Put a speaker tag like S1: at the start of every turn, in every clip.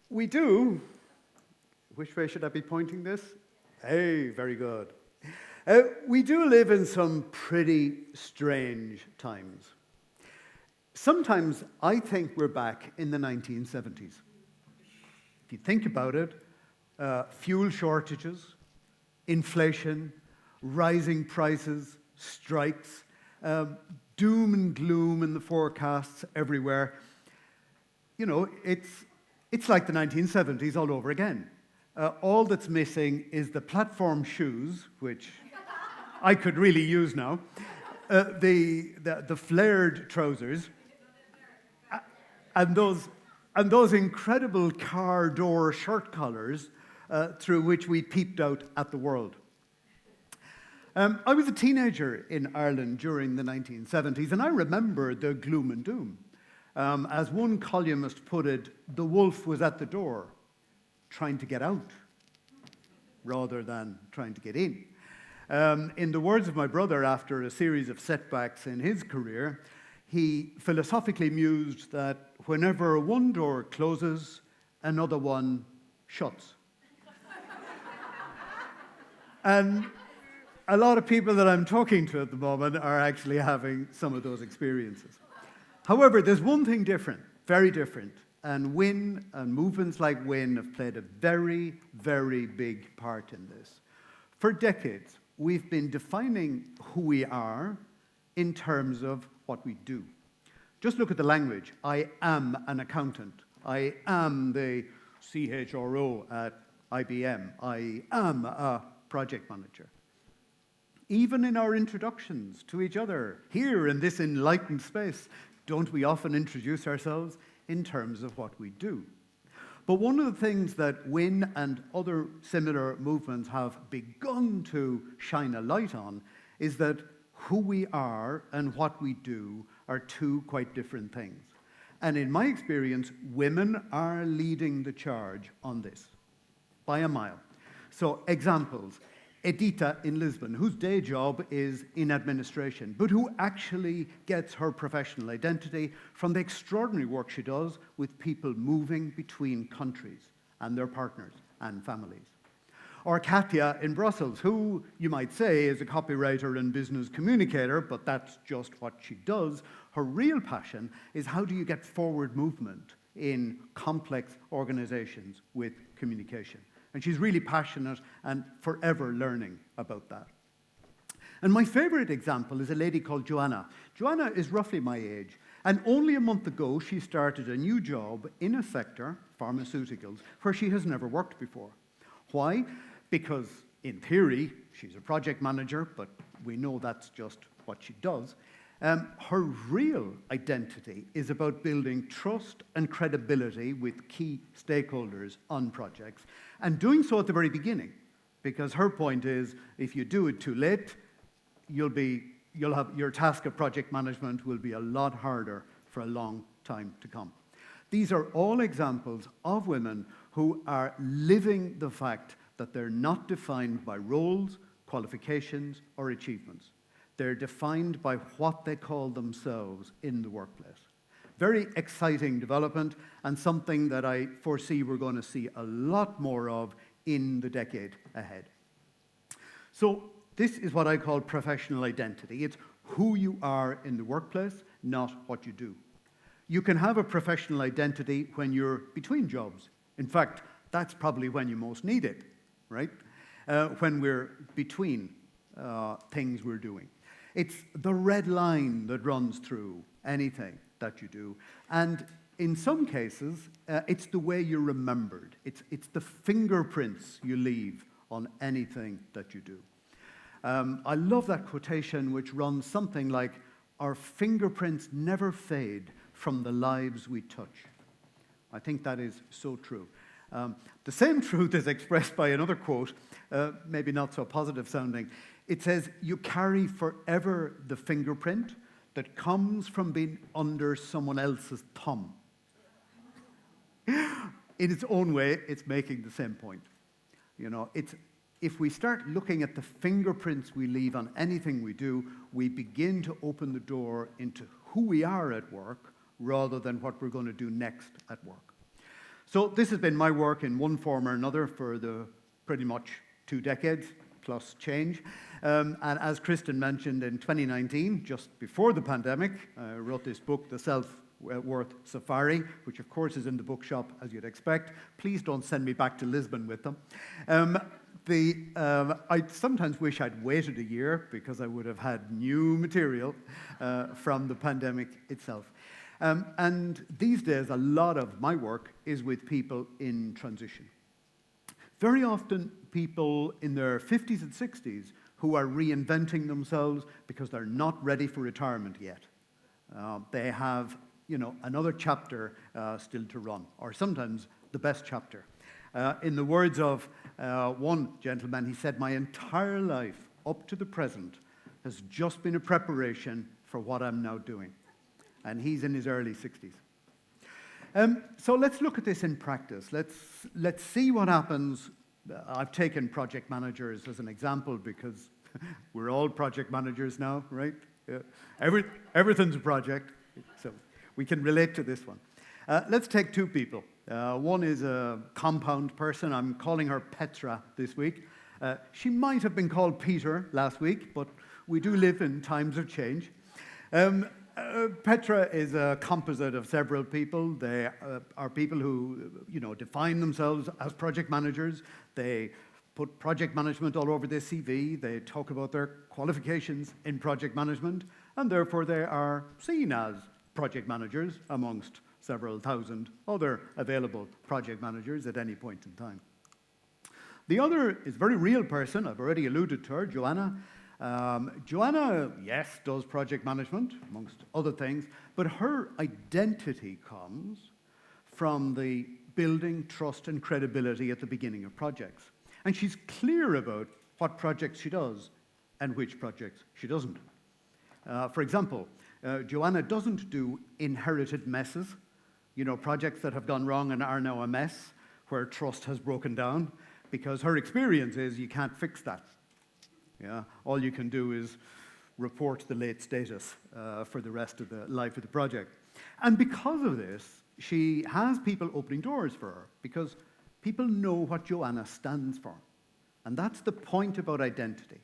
S1: We do. Which way should I be pointing this? Hey, very good. We do live in some pretty strange times. Sometimes I think we're back in the 1970s. If you think about it, fuel shortages, inflation, rising prices, strikes, doom and gloom in the forecasts everywhere. You know, it's like the 1970s all over again. All that's missing is the platform shoes, which I could really use now, the flared trousers, and those incredible car door shirt collars through which we peeped out at the world. I was a teenager in Ireland during the 1970s, and I remember the gloom and doom. As one columnist put it, the wolf was at the door, trying to get out, rather than trying to get in. In the words of my brother, after a series of setbacks in his career, he philosophically mused that whenever one door closes, another one shuts. And a lot of people that I'm talking to at the moment are actually having some of those experiences. However, there's one thing different, very different, and WIN and movements like WIN have played a very, very big part in this. For decades, we've been defining who we are in terms of what we do. Just look at the language. I am an accountant. I am the CHRO at IBM. I am a project manager. Even in our introductions to each other, here in this enlightened space, don't we often introduce ourselves in terms of what we do? But one of the things that WIN and other similar movements have begun to shine a light on is that who we are and what we do are two quite different things. And in my experience, women are leading the charge on this by a mile. So examples. Edita in Lisbon, whose day job is in administration, but who actually gets her professional identity from the extraordinary work she does with people moving between countries and their partners and families. Or Katja in Brussels, who you might say is a copywriter and business communicator, but that's just what she does. Her real passion is how do you get forward movement in complex organizations with communication. And she's really passionate and forever learning about that. And my favorite example is a lady called Joanna. Joanna is roughly my age, and only a month ago she started a new job in a sector, pharmaceuticals, where she has never worked before. Why? Because in theory, she's a project manager, but we know that's just what she does. Her real identity is about building trust and credibility with key stakeholders on projects, and doing so at the very beginning, because her point is, if you do it too late, you'll have your task of project management will be a lot harder for a long time to come. These are all examples of women who are living the fact that they're not defined by roles, qualifications, or achievements. They're defined by what they call themselves in the workplace. Very exciting development, and something that I foresee we're going to see a lot more of in the decade ahead. So this is what I call professional identity. It's who you are in the workplace, not what you do. You can have a professional identity when you're between jobs. In fact, that's probably when you most need it, right? When we're between things we're doing. It's the red line that runs through anything that you do. And in some cases, it's the way you're remembered. It's the fingerprints you leave on anything that you do. I love that quotation, which runs something like, "Our fingerprints never fade from the lives we touch." I think that is so true. The same truth is expressed by another quote, maybe not so positive sounding. It says, "You carry forever the fingerprint that comes from being under someone else's thumb." In its own way, it's making the same point. You know, if we start looking at the fingerprints we leave on anything we do, we begin to open the door into who we are at work rather than what we're going to do next at work. So this has been my work in one form or another for the pretty much 2 decades plus change. And as Kristen mentioned, in 2019, just before the pandemic, I wrote this book, The Self-Worth Safari, which of course is in the bookshop, as you'd expect. Please don't send me back to Lisbon with them. I sometimes wish I'd waited a year because I would have had new material from the pandemic itself. And these days, a lot of my work is with people in transition. Very often, people in their 50s and 60s who are reinventing themselves because they're not ready for retirement yet. They have, another chapter still to run, or sometimes the best chapter. In the words of one gentleman, he said, "My entire life up to the present has just been a preparation for what I'm now doing." And he's in his early 60s. So let's look at this in practice. Let's see what happens. I've taken project managers as an example because we're all project managers now, right? Everything's a project, so we can relate to this one. Let's take 2 people. One is a compound person. I'm calling her Petra this week. She might have been called Peter last week, but we do live in times of change. Petra is a composite of several people. They are people who, define themselves as project managers. They put project management all over their CV. They talk about their qualifications in project management, and therefore they are seen as project managers amongst several thousand other available project managers at any point in time. The other is a very real person. I've already alluded to her, Joanna. Joanna, yes, does project management, amongst other things, but her identity comes from the building trust and credibility at the beginning of projects. And she's clear about what projects she does and which projects she doesn't. For example, Joanna doesn't do inherited messes, projects that have gone wrong and are now a mess, where trust has broken down, because her experience is you can't fix that. All you can do is report the late status for the rest of the life of the project. And because of this, she has people opening doors for her, because people know what Joanna stands for. And that's the point about identity.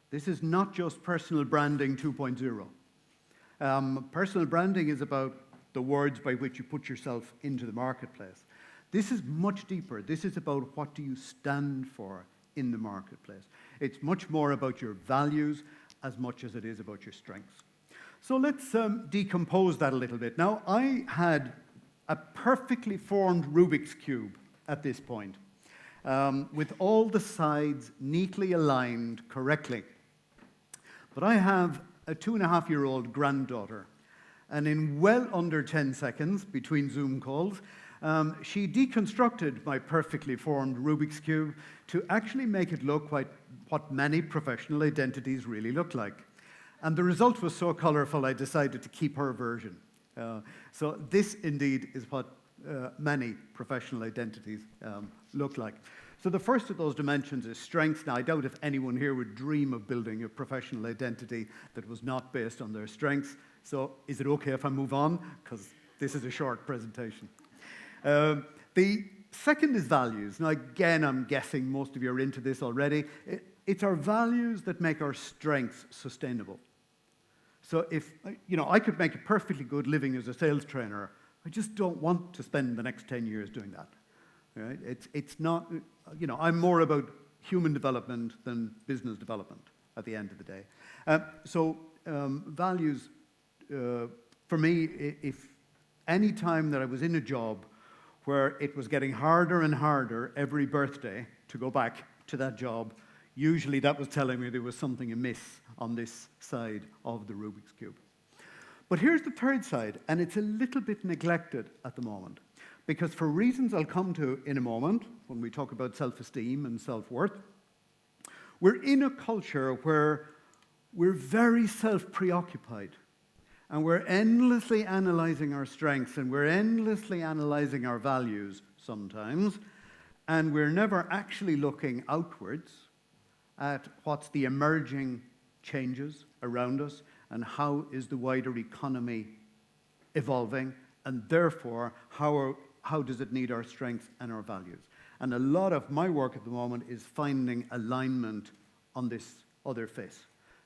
S1: This is not just personal branding 2.0. Personal branding is about the words by which you put yourself into the marketplace. This is much deeper. This is about what do you stand for in the marketplace. It's much more about your values as much as it is about your strengths. So let's decompose that a little bit. Now, I had a perfectly formed Rubik's Cube at this point, with all the sides neatly aligned correctly. But I have a 2.5-year-old granddaughter, and in well under 10 seconds between Zoom calls, she deconstructed my perfectly formed Rubik's Cube to actually make it look like what many professional identities really look like. And the result was so colorful, I decided to keep her version. So this indeed is what many professional identities look like. So the first of those dimensions is strengths. Now, I doubt if anyone here would dream of building a professional identity that was not based on their strengths. So is it okay if I move on? Because this is a short presentation. The second is values. Now, again, I'm guessing most of you are into this already. It's our values that make our strengths sustainable. So if, I could make a perfectly good living as a sales trainer, I just don't want to spend the next 10 years doing that. Right? It's not, I'm more about human development than business development at the end of the day. Values, for me, if any time that I was in a job where it was getting harder and harder every birthday to go back to that job, usually that was telling me there was something amiss on this side of the Rubik's Cube. But here's the third side, and it's a little bit neglected at the moment, because for reasons I'll come to in a moment, when we talk about self-esteem and self-worth, we're in a culture where we're very self-preoccupied, and we're endlessly analyzing our strengths, and we're endlessly analyzing our values sometimes, and we're never actually looking outwards at what's the emerging changes around us and how is the wider economy evolving, and therefore how how does it need our strengths and our values? And a lot of my work at the moment is finding alignment on this other face.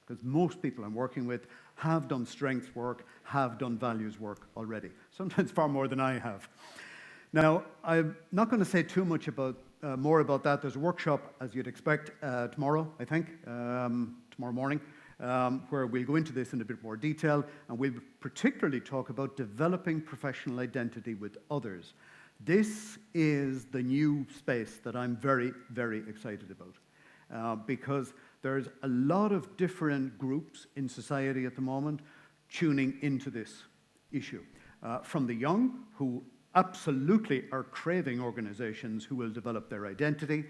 S1: Because most people I'm working with have done strengths work, have done values work already. Sometimes far more than I have. Now, I'm not going to say too much more about that. There's a workshop, as you'd expect, tomorrow, I think, tomorrow morning, where we'll go into this in a bit more detail, and we'll particularly talk about developing professional identity with others. This is the new space that I'm very, very excited about, because there's a lot of different groups in society at the moment tuning into this issue. From the young, who absolutely are craving organizations who will develop their identity,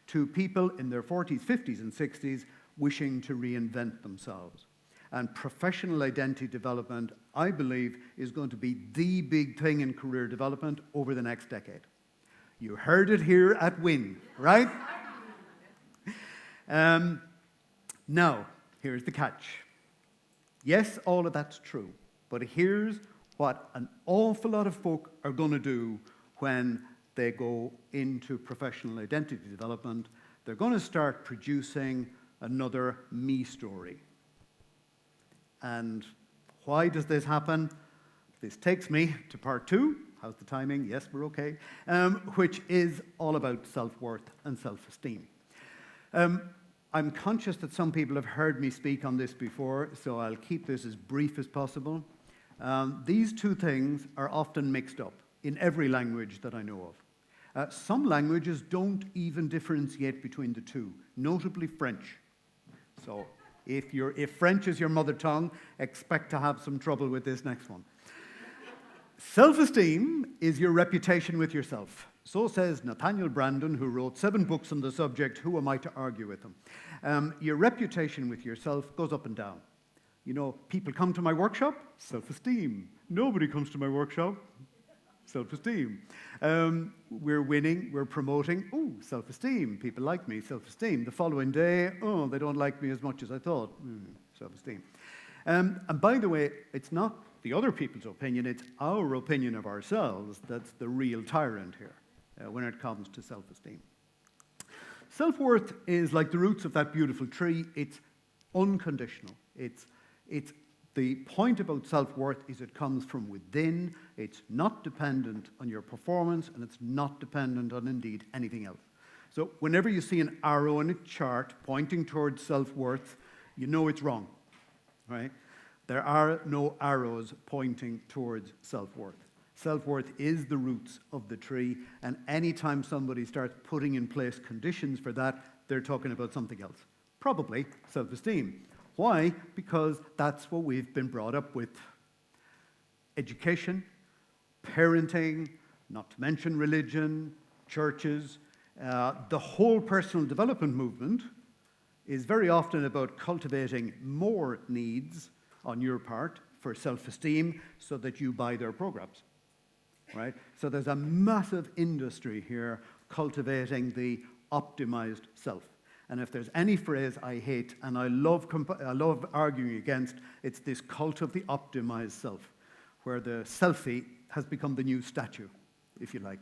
S1: to people in their 40s, 50s, and 60s wishing to reinvent themselves. And professional identity development, I believe, is going to be the big thing in career development over the next decade. You heard it here at WIN, right? Now, here's the catch. Yes, all of that's true, but here's what an awful lot of folk are going to do when they go into professional identity development. They're going to start producing another me story. And why does this happen? This takes me to part 2. How's the timing? Yes, we're okay. Which is all about self-worth and self-esteem. I'm conscious that some people have heard me speak on this before, so I'll keep this as brief as possible. These two things are often mixed up in every language that I know of. Some languages don't even differentiate between the two, notably French. So if French is your mother tongue, expect to have some trouble with this next one. Self-esteem is your reputation with yourself. So says Nathaniel Branden, who wrote 7 books on the subject. Who am I to argue with him? Your reputation with yourself goes up and down. You know, people come to my workshop, self-esteem. Nobody comes to my workshop, self-esteem. We're winning, we're promoting, self-esteem. People like me, self-esteem. The following day, they don't like me as much as I thought, self-esteem. And by the way, it's not the other people's opinion, it's our opinion of ourselves that's the real tyrant here when it comes to self-esteem. Self-worth is like the roots of that beautiful tree. It's unconditional. It's the point about self-worth is it comes from within. It's not dependent on your performance, and it's not dependent on, indeed, anything else. So whenever you see an arrow in a chart pointing towards self-worth, you know it's wrong, right? There are no arrows pointing towards self-worth. Self-worth is the roots of the tree, and anytime somebody starts putting in place conditions for that, they're talking about something else, probably self-esteem. Why? Because that's what we've been brought up with. Education, parenting, not to mention religion, churches, the whole personal development movement is very often about cultivating more needs on your part for self-esteem so that you buy their programs, right? So there's a massive industry here cultivating the optimized self. And if there's any phrase I hate and I love arguing against, it's this cult of the optimized self, where the selfie has become the new statue, if you like.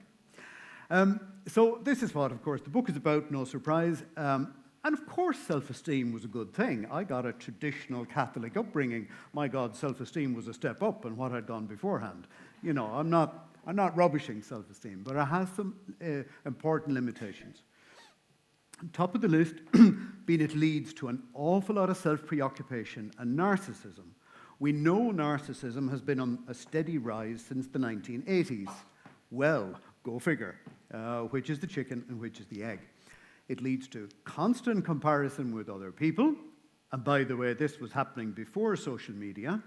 S1: So this is what, of course, the book is about, no surprise. And of course, self-esteem was a good thing. I got a traditional Catholic upbringing. My God, self-esteem was a step up on what I'd gone beforehand. You know, I'm not rubbishing self-esteem, but it has some important limitations. On top of the list, being it leads to an awful lot of self-preoccupation and narcissism. We know narcissism has been on a steady rise since the 1980s. Well, go figure. Which is the chicken and which is the egg? It leads to constant comparison with other people. And by the way, this was happening before social media.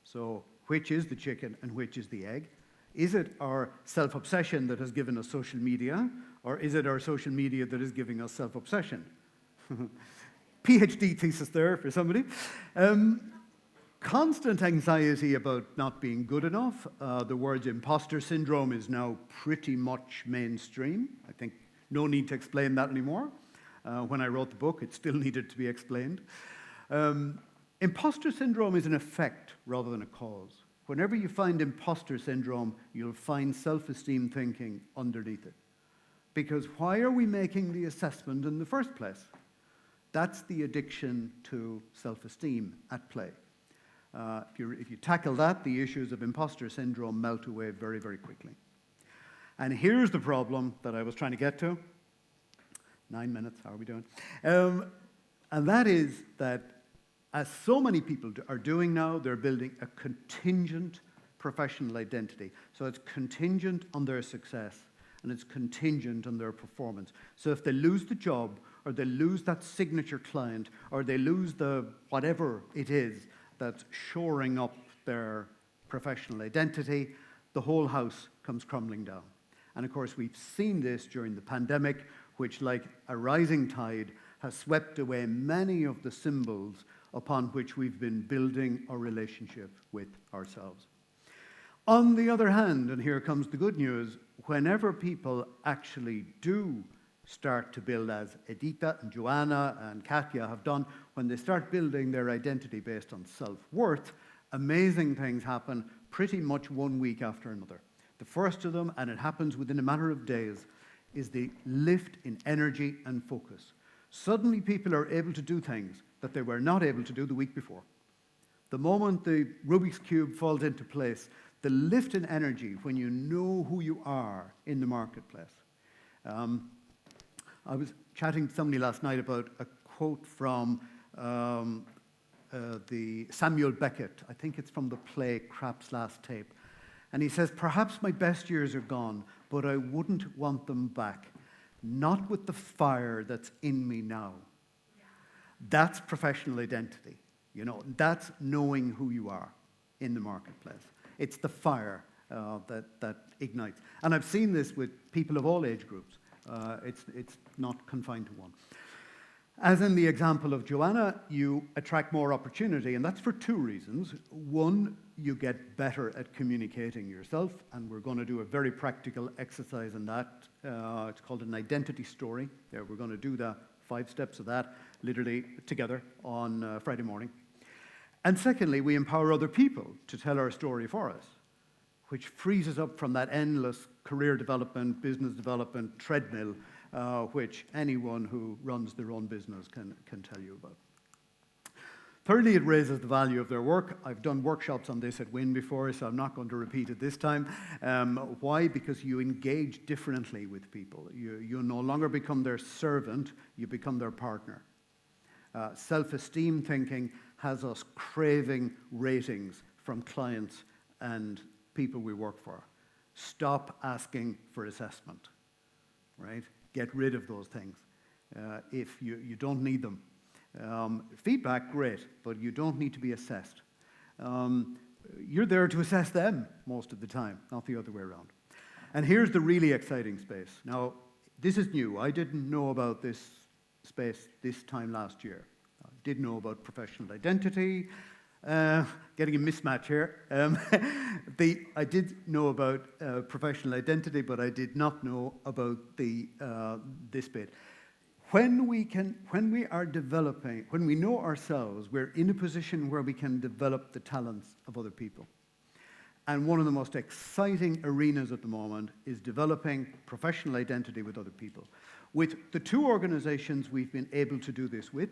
S1: So which is the chicken and which is the egg? Is it our self-obsession that has given us social media, or is it our social media that is giving us self-obsession? PhD thesis there for somebody. Constant anxiety about not being good enough. The word imposter syndrome is now pretty much mainstream. I think no need to explain that anymore. When I wrote the book, it still needed to be explained. Imposter syndrome is an effect rather than a cause. Whenever you find imposter syndrome, you'll find self-esteem thinking underneath it. Because why are we making the assessment in the first place? That's the addiction to self-esteem at play. If you tackle that, the issues of imposter syndrome melt away very, very quickly. And here's the problem that I was trying to get to. 9 minutes, how are we doing? And that is that, as so many people are doing now, they're building a contingent professional identity. So it's contingent on their success, and it's contingent on their performance. So if they lose the job, or they lose that signature client, or they lose the whatever it is that's shoring up their professional identity, the whole house comes crumbling down. And of course, we've seen this during the pandemic, which, like a rising tide, has swept away many of the symbols upon which we've been building our relationship with ourselves. On the other hand, and here comes the good news, whenever people actually do start to build, as Edita and Joanna and Katya have done, when they start building their identity based on self-worth, amazing things happen pretty much 1 week after another. The first of them, and it happens within a matter of days, is the lift in energy and focus. Suddenly people are able to do things that they were not able to do the week before. The moment the Rubik's Cube falls into place, the lift in energy when you know who you are in the marketplace. I was chatting to somebody last night about a quote from the Samuel Beckett. I think it's from the play Krapp's Last Tape. And he says, "Perhaps my best years are gone, but I wouldn't want them back. Not with the fire that's in me now." That's professional identity. That's knowing who you are in the marketplace. It's the fire that ignites. And I've seen this with people of all age groups. It's not confined to one. As in the example of Joanna, you attract more opportunity, and that's for 2 reasons. One, you get better at communicating yourself, and we're going to do a very practical exercise in that. It's called an identity story. We're going to do the 5 steps of that literally together on Friday morning. And secondly, we empower other people to tell our story for us, which frees us up from that endless career development, business development treadmill, which anyone who runs their own business can tell you about. Thirdly, it raises the value of their work. I've done workshops on this at WIN before, so I'm not going to repeat it this time. Why? Because you engage differently with people. You no longer become their servant, you become their partner. Self-esteem thinking has us craving ratings from clients and people we work for. Stop asking for assessment, right? Get rid of those things if you don't need them. Feedback, great, but you don't need to be assessed. You're there to assess them most of the time, not the other way around. And here's the really exciting space. Now, this is new. I didn't know about this space this time last year. I did know about professional identity. Getting a mismatch here. I did know about professional identity, but I did not know about this bit. When we know ourselves, we're in a position where we can develop the talents of other people. And one of the most exciting arenas at the moment is developing professional identity with other people. With the 2 organizations we've been able to do this with,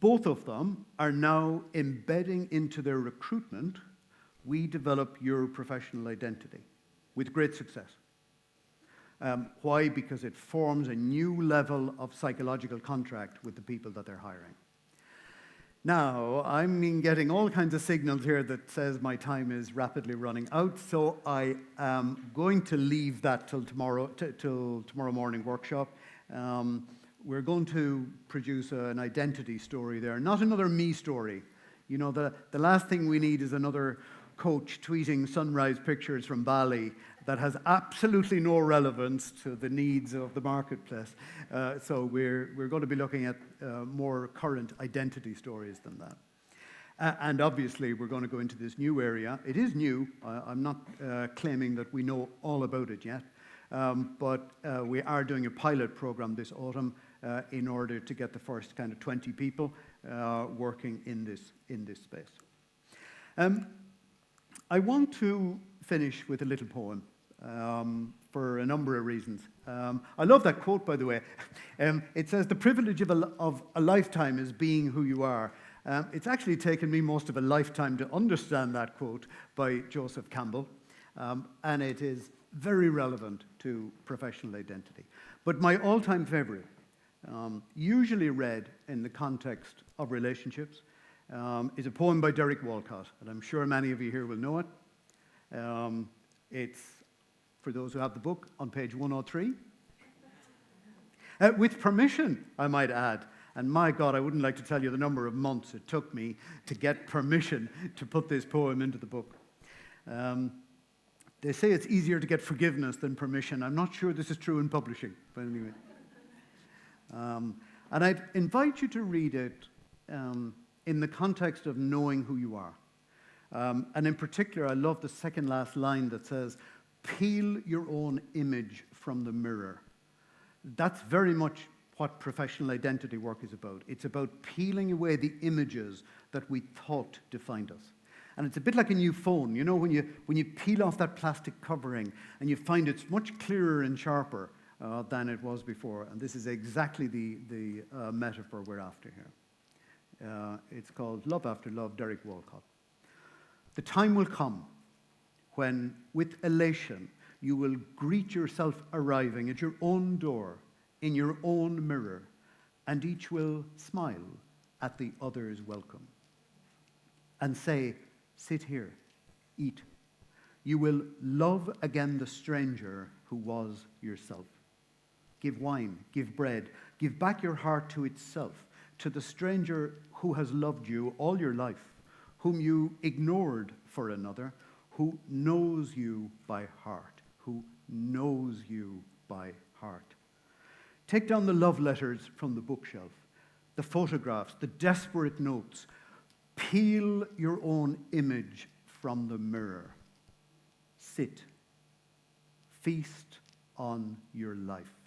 S1: both of them are now embedding into their recruitment, we develop your professional identity with great success. Why? Because it forms a new level of psychological contract with the people that they're hiring. Now, I'm getting all kinds of signals here that says my time is rapidly running out, so I am going to leave that till tomorrow morning workshop. We're going to produce an identity story there, not another me story. The last thing we need is another coach tweeting sunrise pictures from Bali that has absolutely no relevance to the needs of the marketplace. So we're going to be looking at more current identity stories than that. And obviously, we're going to go into this new area. It is new. I'm not claiming that we know all about it yet. But we are doing a pilot program this autumn in order to get the first kind of 20 people working in this space. I want to finish with a little poem for a number of reasons. I love that quote, by the way. It says, "The privilege of a lifetime is being who you are." It's actually taken me most of a lifetime to understand that quote by Joseph Campbell, and it is very relevant to professional identity. But my all-time favorite, usually read in the context of relationships, is a poem by Derek Walcott, and I'm sure many of you here will know it. It's, for those who have the book, on page 103. With permission, I might add. And my God, I wouldn't like to tell you the number of months it took me to get permission to put this poem into the book. They say it's easier to get forgiveness than permission. I'm not sure this is true in publishing, but anyway. And I'd invite you to read it in the context of knowing who you are. And in particular, I love the second last line that says, "Peel your own image from the mirror." That's very much what professional identity work is about. It's about peeling away the images that we thought defined us. And it's a bit like a new phone. You know, when you peel off that plastic covering and you find it's much clearer and sharper than it was before. And this is exactly the metaphor we're after here. It's called Love After Love, Derek Walcott. "The time will come when, with elation, you will greet yourself arriving at your own door, in your own mirror, and each will smile at the other's welcome and say, 'Sit here, eat.' You will love again the stranger who was yourself. Give wine, give bread, give back your heart to itself, to the stranger who has loved you all your life, whom you ignored for another, who knows you by heart, who knows you by heart. Take down the love letters from the bookshelf, the photographs, the desperate notes. Peel your own image from the mirror. Sit. Feast on your life.